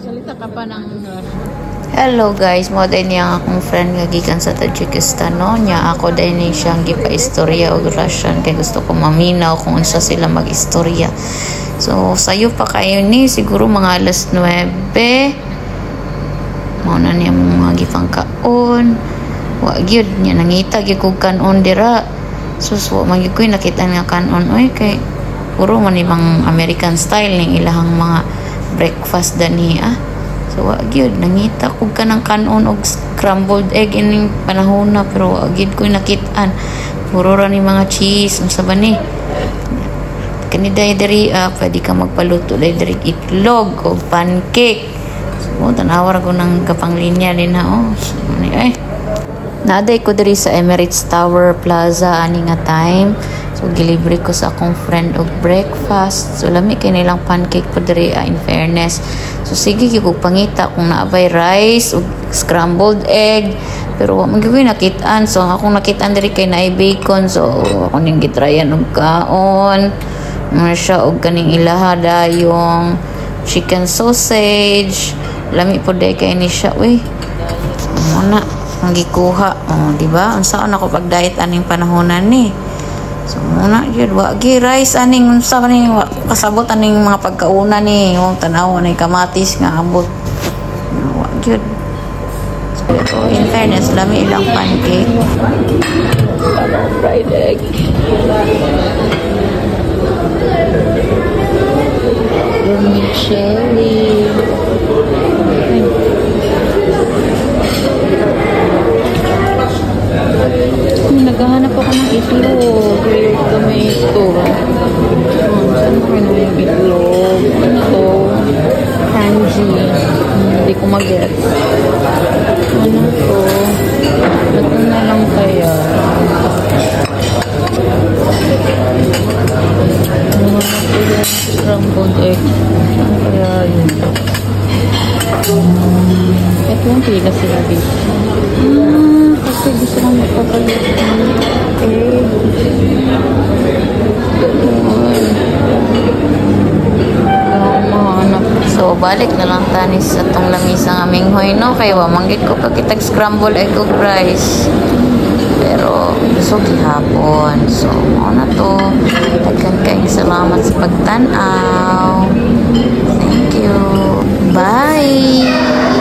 Salita ka pa ng Hello guys, mo din niya akong friend nga gikan sa Tajikistan no. Nya ako din ni siyang gipa-istorya og Russian kay gusto ko maminaw kung unsa sila mag-istorya. So sayo pa kayo ni siguro mga alas 9. Mao na niya mga gipangkaon. Wa gyud nya nangita gyud kog kanon dira. So man gyud koy nakita nga kanon oy kay puro man ibang American style ning ilahang mga breakfast dani So gyud nangita kog kanang kanon og scrambled egg ining panahon na pero gyud koy nakit-an puro ra ni mga cheese unsa ba ni kani diri pwede ka magpaluto diri itlog o pancake so tanawa ra ko nang kapanglinya din so, naaday ko diri sa Emirates Tower Plaza ani nga time so gilibre ko sa akong friend og breakfast so lami kay nilang pancake po diri in fairness so sige kog pangita kung naabay rice ug scrambled egg pero wa man gyud nakit-an so akong nakit-an diri kay naay bacon so ako ning gitryan og kaon siya og kaning ilaha dayong chicken sausage lami po day kay ni siya muna ang gikuha di ba unsa na ko pag diet aning panahonan ni so muna gyud wa gi rice aning unsa ni kasabot aning mga pagkauna ni tanaw na kamatis nga abot wa gyud so in fairness lami ilang pancake fried egg vermicelli naghahanap ako ng itlog grilled tomato saan ko yung itlog ito kanji hindi ko mag-get ano to ito na lang kaya scrambled egg saan kaya yun ito yung pila sila dito kasi gusto kong magpapalit ng egg so balik na lang tanis sa tong lamisang aming hoy no kay wa manggit ko pagkitag scrambled egg og rice pero gusto gihapon so mao na to daghan kayong salamat sa pagtan-aw thank you bye